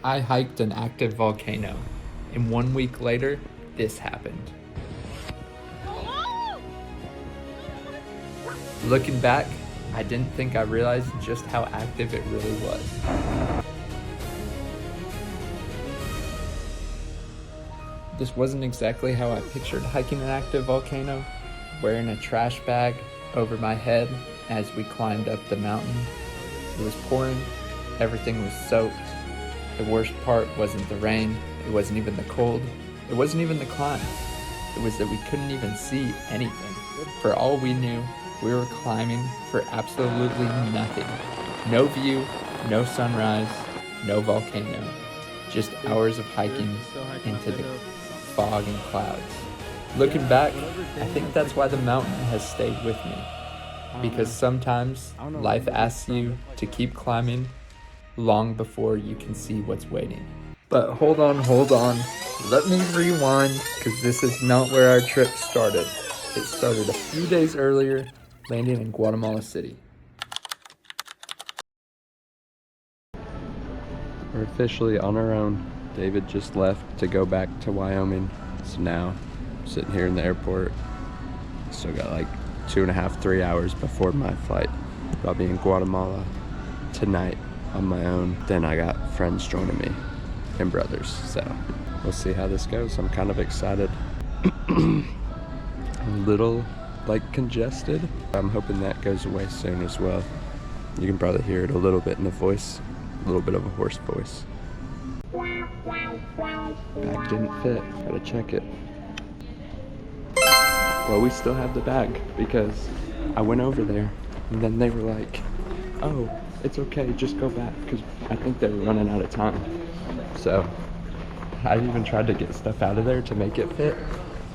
I hiked an active volcano, and 1 week later, this happened. Looking back, I didn't think I realized just how active it really was. This wasn't exactly how I pictured hiking an active volcano, wearing a trash bag over my head as we climbed up the mountain. It was pouring, everything was soaked. The worst part wasn't the rain, it wasn't even the cold, it wasn't even the climb. It was that we couldn't even see anything. For all we knew, we were climbing for absolutely nothing. No view, no sunrise, no volcano. Just hours of hiking into the fog and clouds. Looking back, I think that's why the mountain has stayed with me. Because sometimes life asks you to keep climbing long before you can see what's waiting. But hold on. Let me rewind, because this is not where our trip started. It started a few days earlier, landing in Guatemala City. We're officially on our own. David just left to go back to Wyoming. So now, I'm sitting here in the airport. Still got like 2.5, 3 hours before my flight. I'll be in Guatemala tonight on my own. Then I got friends joining me and brothers. So we'll see how this goes. I'm kind of excited. A little like congested. I'm hoping that goes away soon as well. You can probably hear it a little bit in the voice, a little bit of a hoarse voice. Bag didn't fit, gotta check it. Well, we still have the bag because I went over there and then they were like, oh, it's okay, just go back, because I think they were running out of time. So I even tried to get stuff out of there to make it fit,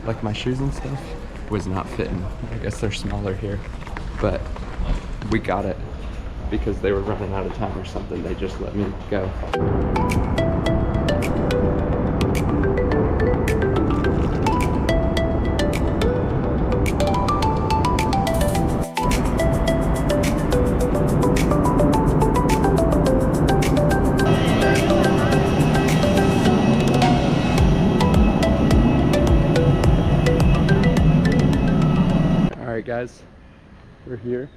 like my shoes and stuff was not fitting. I guess they're smaller here, but we got it because they were running out of time or something. They just let me go. Alright guys, we're here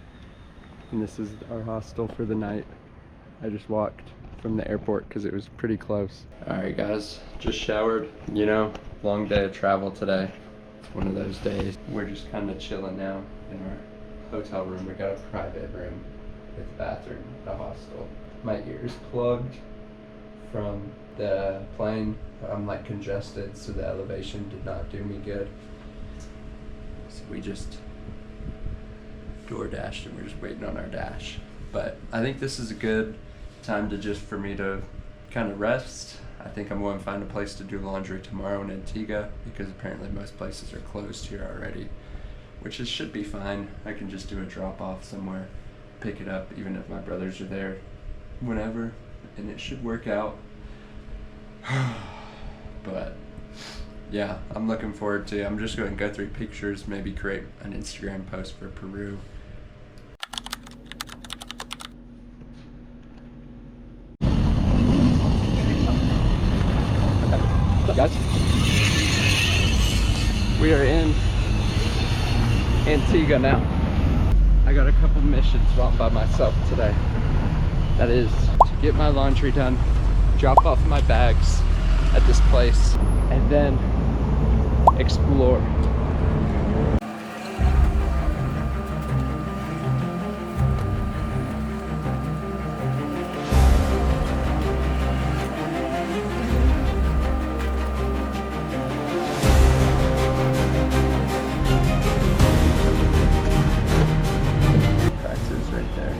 and this is our hostel for the night. I just walked from the airport because it was pretty close. Alright guys, just showered. You know, long day of travel today. It's one of those days. We're just kind of chilling now in our hotel room. We got a private room with a bathroom at the hostel. My ears plugged from the plane. I'm like congested, so the elevation did not do me good. So we just DoorDashed and we're just waiting on our dash. But I think this is a good time to just for me to kind of rest. I think I'm going to find a place to do laundry tomorrow in Antigua because apparently most places are closed here already, which is, should be fine. I can just do a drop off somewhere, pick it up even if my brothers are there whenever, and it should work out. But yeah, I'm looking forward to it. I'm just going to go through pictures, maybe create an Instagram post for Peru. Guys, we are in Antigua now. I got a couple missions while I'm by myself today. That is to get my laundry done, drop off my bags at this place, and then explore. Prices right there.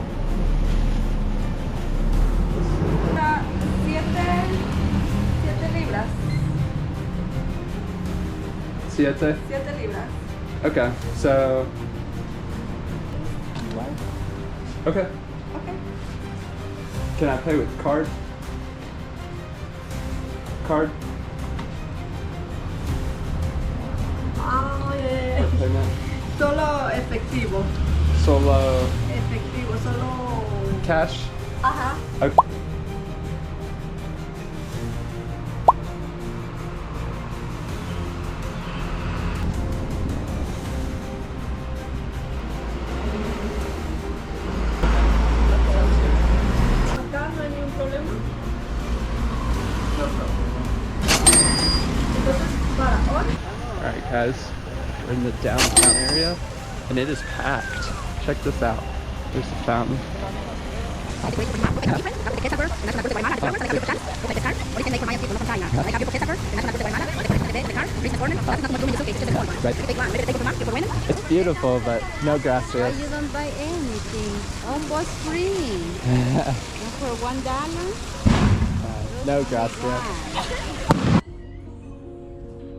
Siete? 7 libras. Okay, so... Okay. Okay. Can I pay with card? Card? Ah, For payment? solo efectivo. Solo... Efectivo, solo... Cash? Ajá. Okay. Alright guys, we're in the downtown area and it is packed. Check this out. There's the fountain. It's beautiful, but no grass here. You don't buy anything. Almost free. And for $1. No grass here.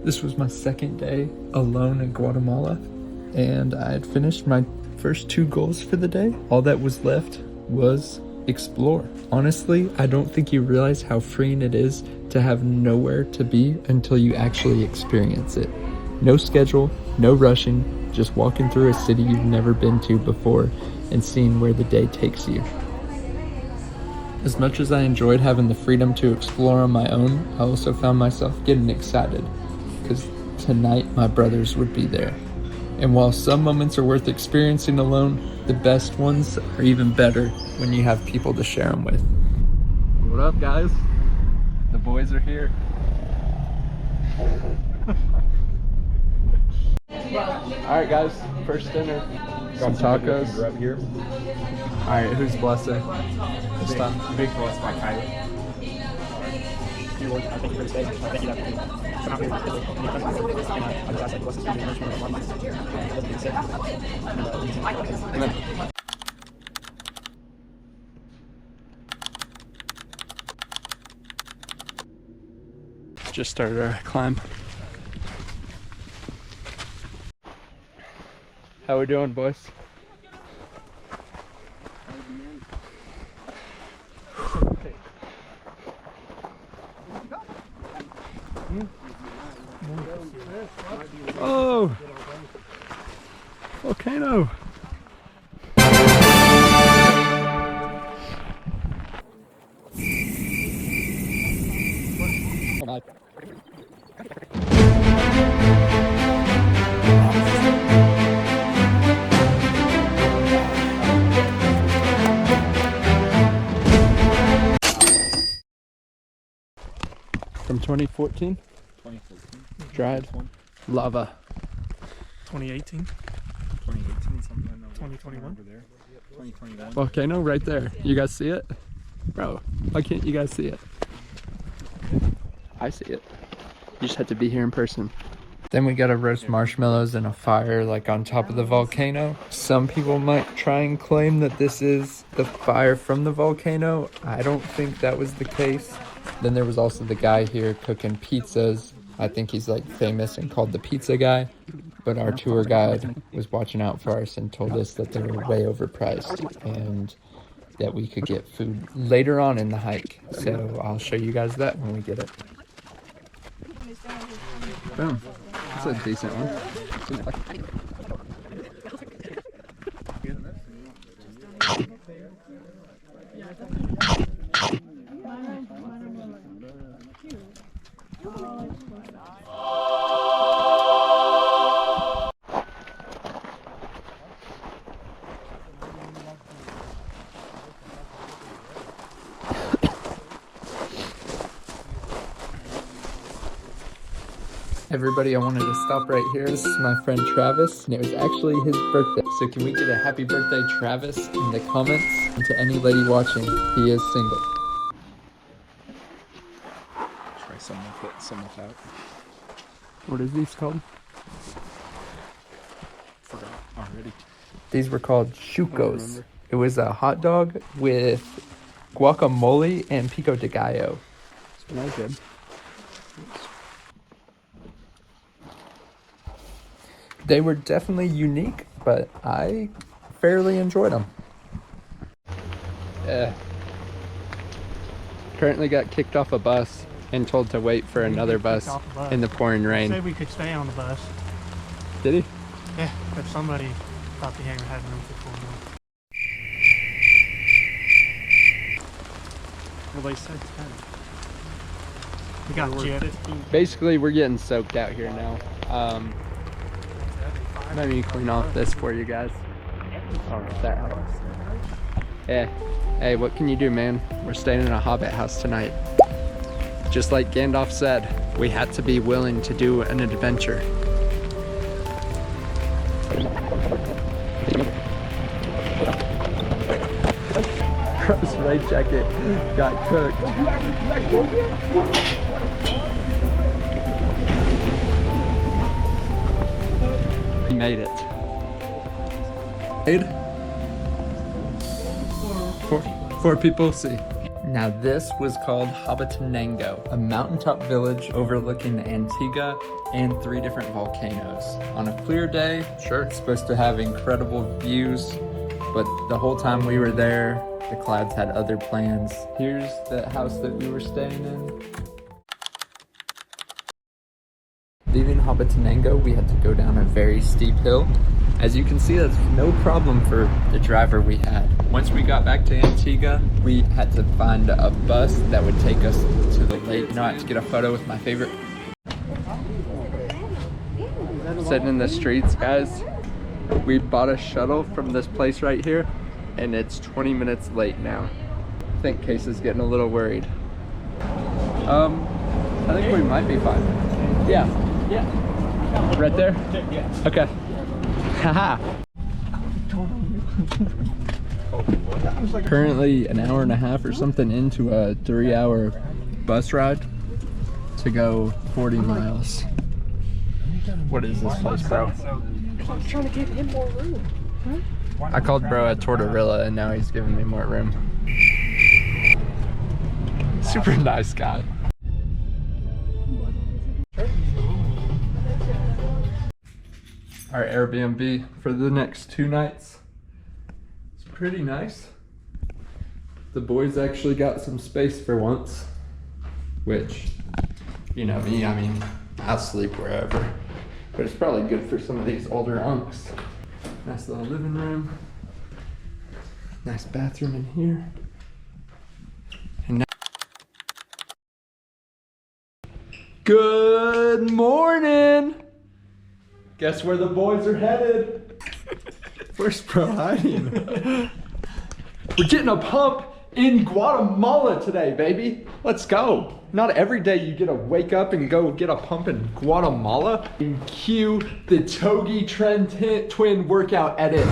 This was my second day alone in Guatemala, and I had finished my first 2 goals for the day. All that was left was explore. Honestly, I don't think you realize how freeing it is to have nowhere to be until you actually experience it. No schedule, no rushing, just walking through a city you've never been to before and seeing where the day takes you. As much as I enjoyed having the freedom to explore on my own, I also found myself getting excited because tonight my brothers would be there. And while some moments are worth experiencing alone, the best ones are even better when you have people to share them with. What up, guys? The boys are here. Alright guys, first dinner. Some tacos. Right here. Alright, who's blessing? Big blessed by Kylie. Dear Lord, I thank you for this day. I thank you that for not being physically and I just ask that you bless us through the nourishment of our lives. Amen. Just started our climb. How we doing, boys? Oh, volcano. From 2014? 2014. Dried lava. 2018, 2018, something like that. 2021. Over there. 2021. Volcano right there. You guys see it? Bro, why can't you guys see it? I see it. You just have to be here in person. Then we gotta roast marshmallows in a fire like on top of the volcano. Some people might try and claim that this is the fire from the volcano. I don't think that was the case. Then there was also the guy here cooking pizzas. I think he's like famous and called the pizza guy. But our tour guide was watching out for us and told us that they were way overpriced and that we could get food later on in the hike. So I'll show you guys that when we get it. Boom. That's a decent one. Everybody, I wanted to stop right here. This is my friend Travis, and it was actually his birthday. So can we get a happy birthday, Travis, in the comments? And to any lady watching, he is single. Try some with it, some without. What is these called? Forgot already. These were called chucos. It was a hot dog with guacamole and pico de gallo. Smells good. They were definitely unique, but I fairly enjoyed them. Yeah. Currently got kicked off a bus and told to wait for another bus in the pouring He rain. said we could stay on the bus. Did he? Yeah, but somebody thought the hangar had room for 4 more. Well, they said 10. We got jetted. Basically, we're getting soaked out here now. Let me clean off this for you guys. Oh, that helps. Yeah. Hey, what can you do, man? We're staying in a hobbit house tonight. Just like Gandalf said, we had to be willing to do an adventure. Bro's rain jacket got cooked. He made it. Four people, see. Now this was called Acatenango, a mountaintop village overlooking Antigua and 3 different volcanoes. On a clear day, sure, it's supposed to have incredible views, but the whole time we were there, the clouds had other plans. Here's the house that we were staying in. Leaving Acatenango, we had to go down a very steep hill. As you can see, that's no problem for the driver we had. Once we got back to Antigua, we had to find a bus that would take us to the lake. You know, I had to get a photo with my favorite. Sitting in the streets, guys. We bought a shuttle from this place right here, and it's 20 minutes late now. I think Casey's getting a little worried. I think we might be fine. Yeah. Right there? Yeah. Okay. Haha. Currently an hour and a half or something into a 3-hour bus ride to go 40 miles. What is this place, bro? I'm trying to give him more room. I called bro a tortorilla and now he's giving me more room. Super nice guy. Our Airbnb for the next 2 nights. It's pretty nice. The boys actually got some space for once, which, you know me, I mean, I'll sleep wherever, but it's probably good for some of these older unks. Nice little living room. Nice bathroom in here. And now good morning! Guess where the boys are headed? Where's bro hiding? We're getting a pump in Guatemala today, baby. Let's go. Not every day you get to wake up and go get a pump in Guatemala. And cue the Togi Trend Twin workout edit.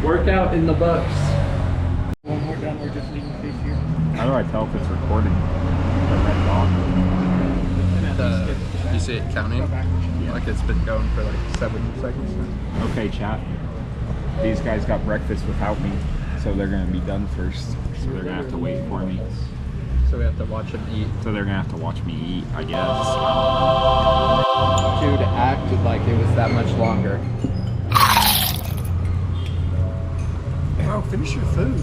Workout in the books. One more done, we're just leaving fish here. How do I tell if it's recording? The red dot. You see it counting? Like it's been going for like 7 seconds now. Okay, chat. These guys got breakfast without me, so they're gonna be done first. So they're gonna have to wait for me. So we have to watch them eat. So they're gonna have to watch me eat, I guess. Dude acted like it was that much longer. Bro, finish your food.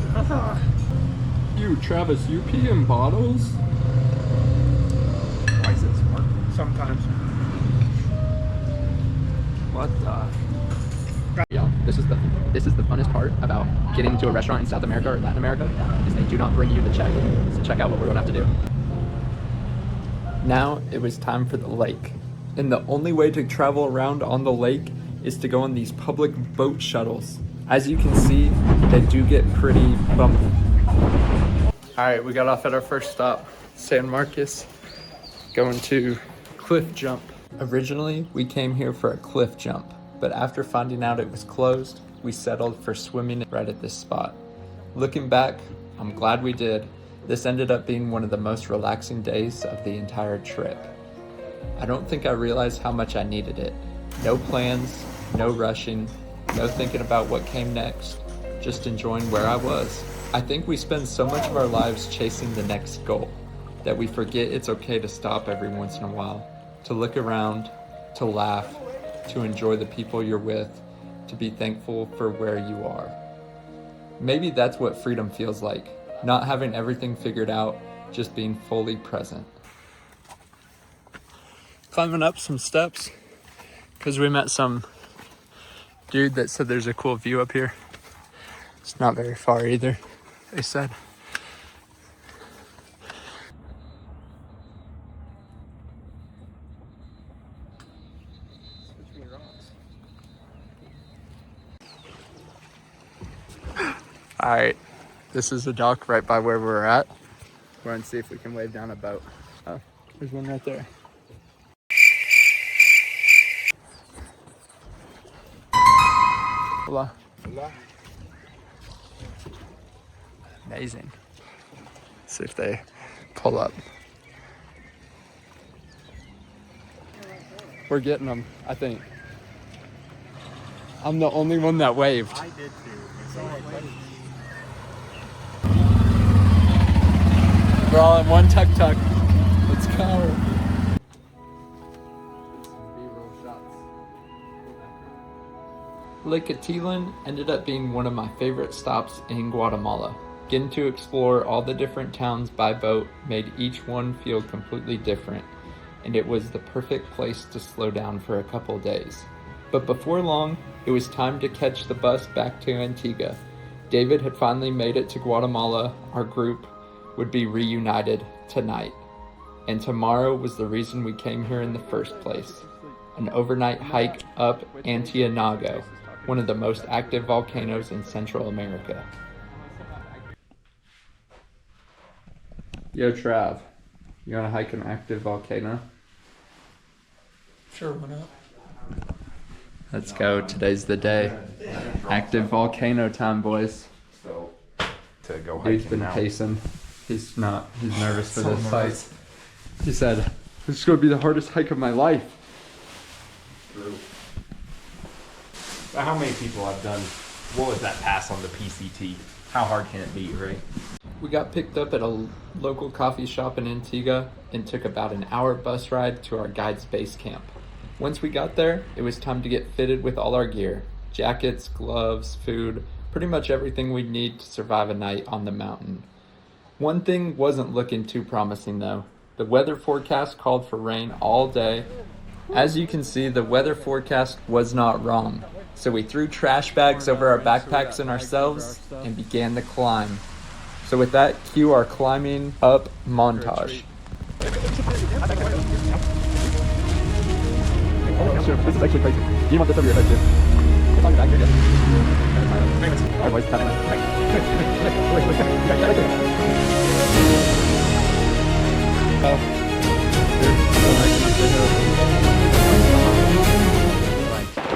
You, Travis, you pee in bottles? Why is it smart? Sometimes. What the? Yo, this is the funnest part about getting to a restaurant in South America or Latin America is they do not bring you the check. So check out what we're gonna have to do. Now it was time for the lake. And the only way to travel around on the lake is to go on these public boat shuttles. As you can see, they do get pretty bumpy. All right, we got off at our first stop, San Marcos, going to cliff jump. Originally, we came here for a cliff jump, but after finding out it was closed, we settled for swimming right at this spot. Looking back, I'm glad we did. This ended up being one of the most relaxing days of the entire trip. I don't think I realized how much I needed it. No plans, no rushing, no thinking about what came next, just enjoying where I was. I think we spend so much of our lives chasing the next goal that we forget it's okay to stop every once in a while, to look around, to laugh, to enjoy the people you're with, to be thankful for where you are. Maybe that's what freedom feels like, not having everything figured out, just being fully present. Climbing up some steps because we met some dude that said there's a cool view up here. It's not very far either, they said. All right, this is the dock right by where we're at. We're going to see if we can wave down a boat. Oh, there's one right there. Hola. Hola. Amazing. See if they pull up. We're getting them, I think. I'm the only one that waved. I did too. We're all in one tuk-tuk. Let's go. Lake Atitlán ended up being one of my favorite stops in Guatemala. Getting to explore all the different towns by boat made each one feel completely different, and it was the perfect place to slow down for a couple days. But before long, it was time to catch the bus back to Antigua. David had finally made it to Guatemala. Our group would be reunited tonight. And tomorrow was the reason we came here in the first place. An overnight hike up Acatenango, one of the most active volcanoes in Central America. Yo, Trav, you wanna hike an active volcano? Sure, why not? Let's go, today's the day. Active volcano time, boys. So to go Dude's hiking been now. pacing. He's nervous for this hike. He said, this is gonna be the hardest hike of my life. True. So how many people have done, what was that pass on the PCT? How hard can it be, right? We got picked up at a local coffee shop in Antigua and took about an hour bus ride to our guide's base camp. Once we got there, it was time to get fitted with all our gear. Jackets, gloves, food, pretty much everything we'd need to survive a night on the mountain. One thing wasn't looking too promising though. The weather forecast called for rain all day. As you can see, the weather forecast was not wrong. So we threw trash bags over our backpacks and ourselves and began the climb. So with that, cue our climbing up montage. This is actually crazy. You want this over your head too. It's on your back, you're good. Alright boys, tap in.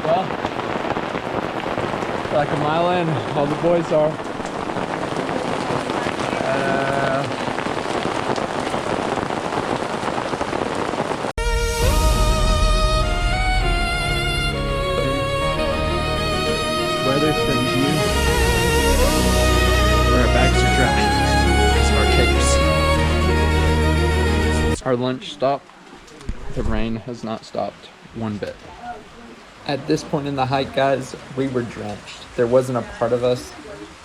Well, like a mile in, all the boys are. Weather sends you where our bags are dry. So our lunch stop. The rain has not stopped one bit. At this point in the hike, guys, we were drenched. There wasn't a part of us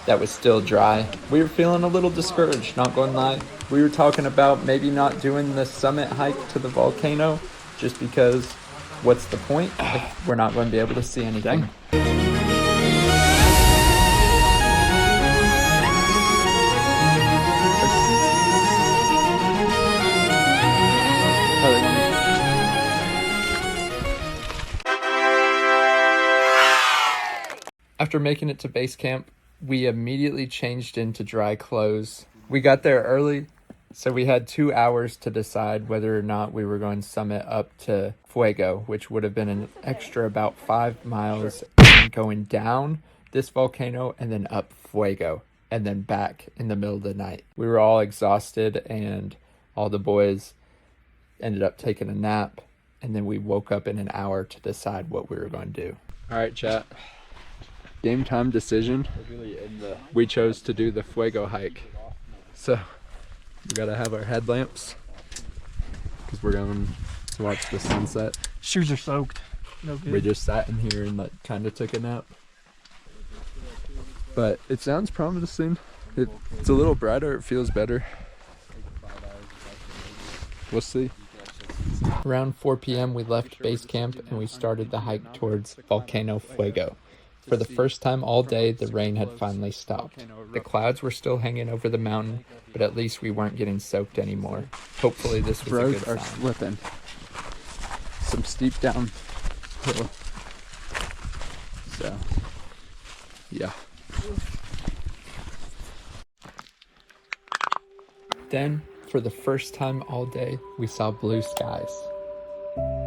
that was still dry. We were feeling a little discouraged, not gonna lie. We were talking about maybe not doing the summit hike to the volcano just because what's the point if we're not going to be able to see anything? After making it to base camp, we immediately changed into dry clothes. We got there early, so we had 2 hours to decide whether or not we were going to summit up to Fuego, which would have been an extra about 5 miles going down this volcano and then up Fuego and then back in the middle of the night. We were all exhausted and all the boys ended up taking a nap, and then we woke up in an hour to decide what we were going to do. All right, chat. Game time decision. We chose to do the Fuego hike. So we gotta have our headlamps because we're going to watch the sunset. Shoes are soaked. No good. We just sat in here and kind of took a nap. But it sounds promising. It's a little brighter. It feels better. We'll see. Around 4 p.m. we left base camp and we started the hike towards Volcán Fuego. For the first time all day, the rain had finally stopped. The clouds were still hanging over the mountain, but at least we weren't getting soaked anymore. Hopefully this was a good sign. Roads are slipping. Some steep downhill. So, yeah. Then, for the first time all day, we saw blue skies.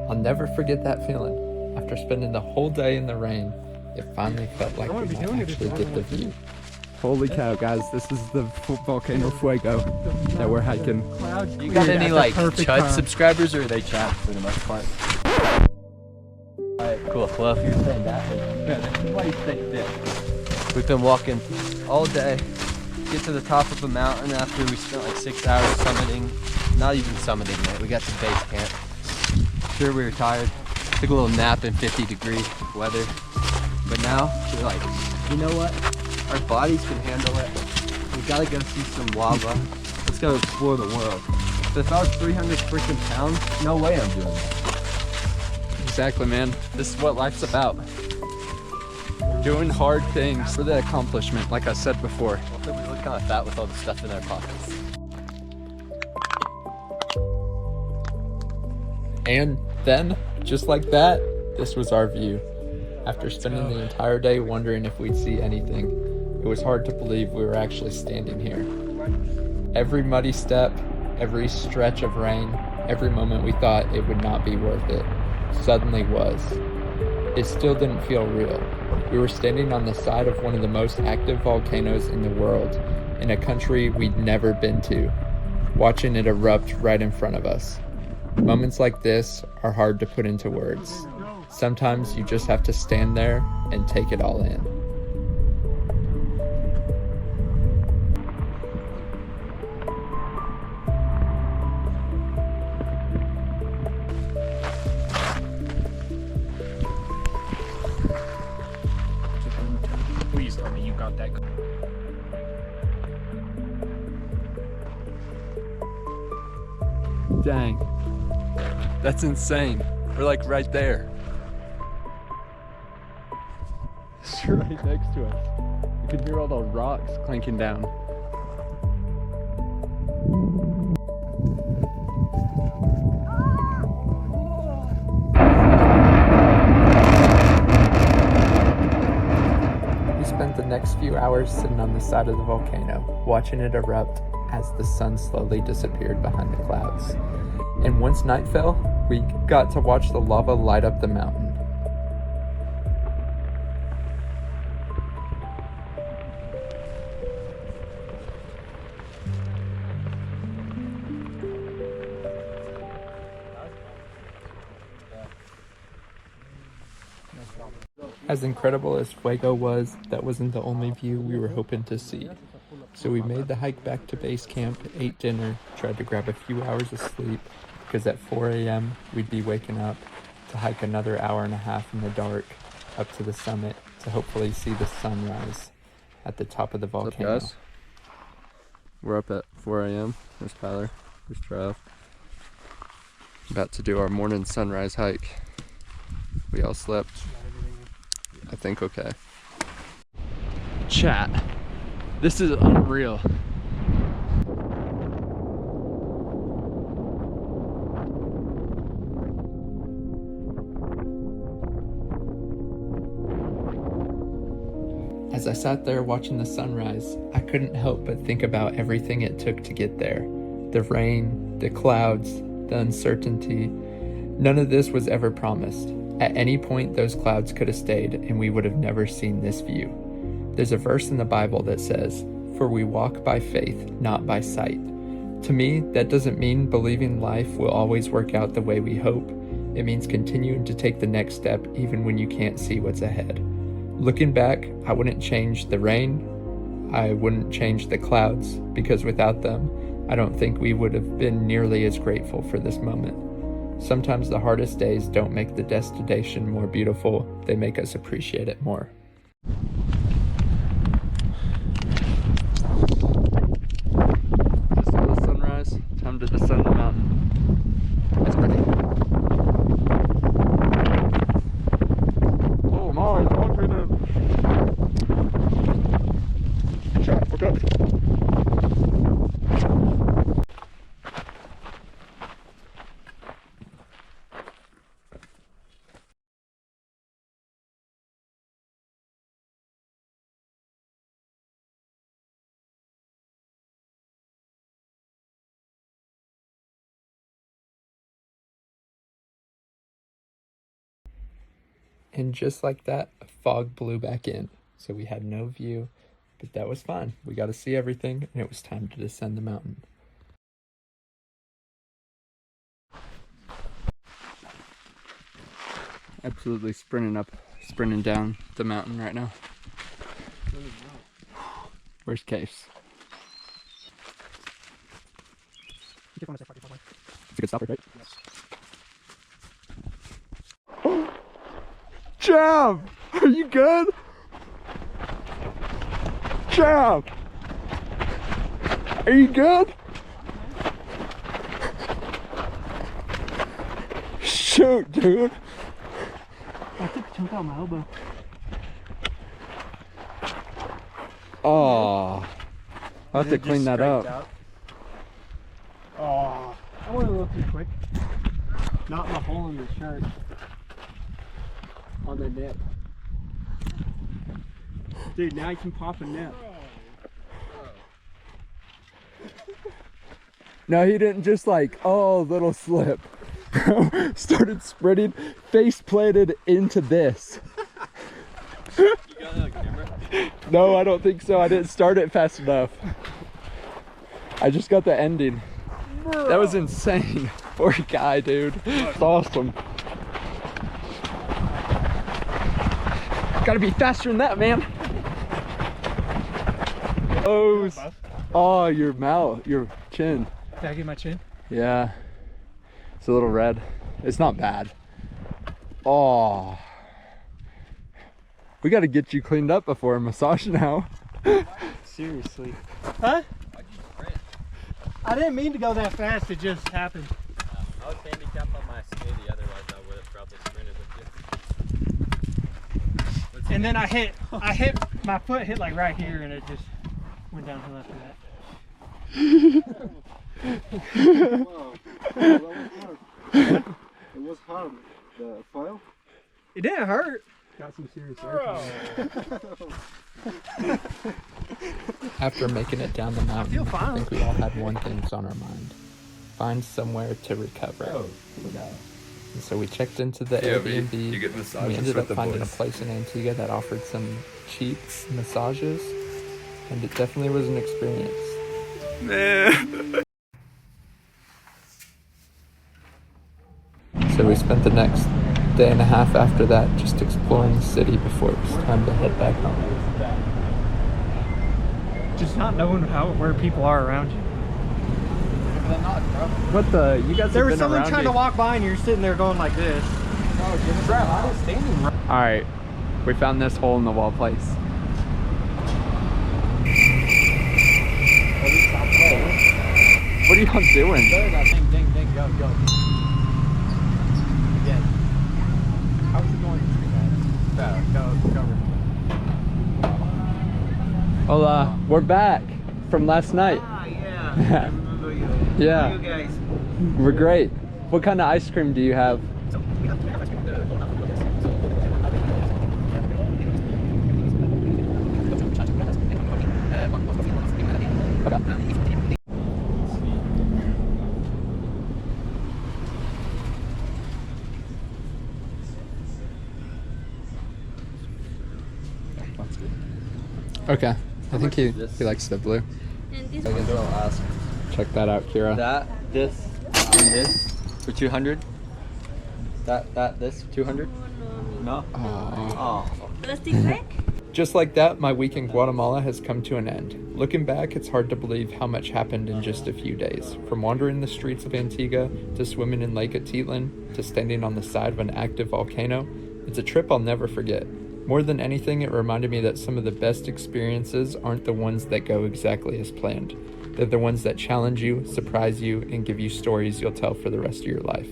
I'll never forget that feeling. After spending the whole day in the rain, it finally felt like we might actually get the view. Holy cow, guys, this is the Volcano Fuego that we're hiking. You got any like Chud subscribers, or are they chat for the most part? Alright, cool. Well, if you're saying that, then why you think this? We've been walking all day, get to the top of a mountain after we spent like 6 hours summiting. Not even summiting, man. We got to base camp. Sure, we were tired. Took a little nap in 50-degree weather. But now, we're like, you know what? Our bodies can handle it. We gotta go see some lava. Let's go explore the world. So if I was 300 freaking pounds, no way I'm doing that. Exactly, man. This is what life's about. Doing hard things for the accomplishment, like I said before. Also, we look kind of fat with all the stuff in our pockets. And then, just like that, this was our view. After spending the entire day wondering if we'd see anything, it was hard to believe we were actually standing here. Every muddy step, every stretch of rain, every moment we thought it would not be worth it, suddenly was. It still didn't feel real. We were standing on the side of one of the most active volcanoes in the world, in a country we'd never been to, watching it erupt right in front of us. Moments like this are hard to put into words. Sometimes you just have to stand there and take it all in. Please tell me you got that. Dang. That's insane. We're like right there. It's right next to us. You can hear all the rocks clanking down. We spent the next few hours sitting on the side of the volcano, watching it erupt as the sun slowly disappeared behind the clouds. And once night fell, we got to watch the lava light up the mountain. As incredible as Fuego was, that wasn't the only view we were hoping to see. So we made the hike back to base camp, ate dinner, tried to grab a few hours of sleep, because at 4 a.m. we'd be waking up to hike another hour and a half in the dark up to the summit to hopefully see the sunrise at the top of the volcano. What's up, guys? We're up at 4 a.m. There's Tyler. There's Trav. About to do our morning sunrise hike. We all slept, I think, okay. Chat. This is unreal. As I sat there watching the sunrise, I couldn't help but think about everything it took to get there. The rain, the clouds, the uncertainty. None of this was ever promised. At any point, those clouds could have stayed, and we would have never seen this view. There's a verse in the Bible that says, "For we walk by faith, not by sight." To me, that doesn't mean believing life will always work out the way we hope. It means continuing to take the next step even when you can't see what's ahead. Looking back, I wouldn't change the rain. I wouldn't change the clouds, because without them, I don't think we would have been nearly as grateful for this moment. Sometimes the hardest days don't make the destination more beautiful, they make us appreciate it more. Just saw the sunrise, time to descend the mountain. It's pretty. Oh my, And just like that, a fog blew back in. So we had no view, but that was fine. We got to see everything, and it was time to descend the mountain. Absolutely sprinting down the mountain right now. Where's Case? It's a good stopper, right? Yes. Jam! Are you good? Jam! Are you good? Shoot, dude! I took a chunk out of my elbow. Oh, I'll have to clean that up. Oh, I went a little too quick. Not my hole in the shirt. On the nip. Dude, now you can pop a nip. No, he didn't just like, oh, little slip. Bro, started sprinting, face planted into this. You got it on camera? No, I don't think so. I didn't start it fast enough. I just got the ending. Bro. That was insane. Poor guy, dude. It's awesome. Gotta be faster than that, man. Oh, your mouth, your chin. Did I get my chin? Yeah. It's a little red. It's not bad. Oh. We gotta get you cleaned up before a massage now. Seriously. Huh? I didn't mean to go that fast, it just happened. I was handicapped on my skitty, otherwise I would have probably sprinted with you. And then I hit, my foot hit like right here and it just went downhill after that. Wow. That was hard. It was hard. The file? It didn't hurt. Got some serious After making it down the mountain, fine. I think we all had one thing on our mind. Find somewhere to recover. And so we checked into the Airbnb. We ended up finding a place in Antigua that offered some cheap massages. And it definitely was an experience. So we spent the next day and a half after that just exploring the city before it was time to head back home. Just not knowing where people are around you. What the? You guys There have was been someone around trying me. to walk by and you're sitting there going like this. Alright, we found this hole in the wall place. What are y'all doing? Ding, go. Again. How's it going? Go. Hola, we're back from last night. Ah, yeah. I remember you. Yeah. How are you guys? We're great. What kind of ice cream do you have? Okay, I think he likes the blue. And this I guess I'll ask. Check that out, Kira. This, and this for 200. This 200. No. Oh. plastic bag. Just like that, my week in Guatemala has come to an end. Looking back, it's hard to believe how much happened in just a few days. From wandering the streets of Antigua, to swimming in Lake Atitlán, to standing on the side of an active volcano, it's a trip I'll never forget. More than anything, it reminded me that some of the best experiences aren't the ones that go exactly as planned. They're the ones that challenge you, surprise you, and give you stories you'll tell for the rest of your life.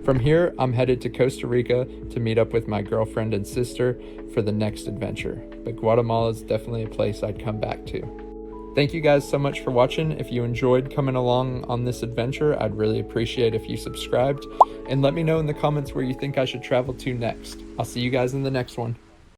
From here, I'm headed to Costa Rica to meet up with my girlfriend and sister for the next adventure. But Guatemala is definitely a place I'd come back to. Thank you guys so much for watching. If you enjoyed coming along on this adventure, I'd really appreciate if you subscribed. And let me know in the comments where you think I should travel to next. I'll see you guys in the next one.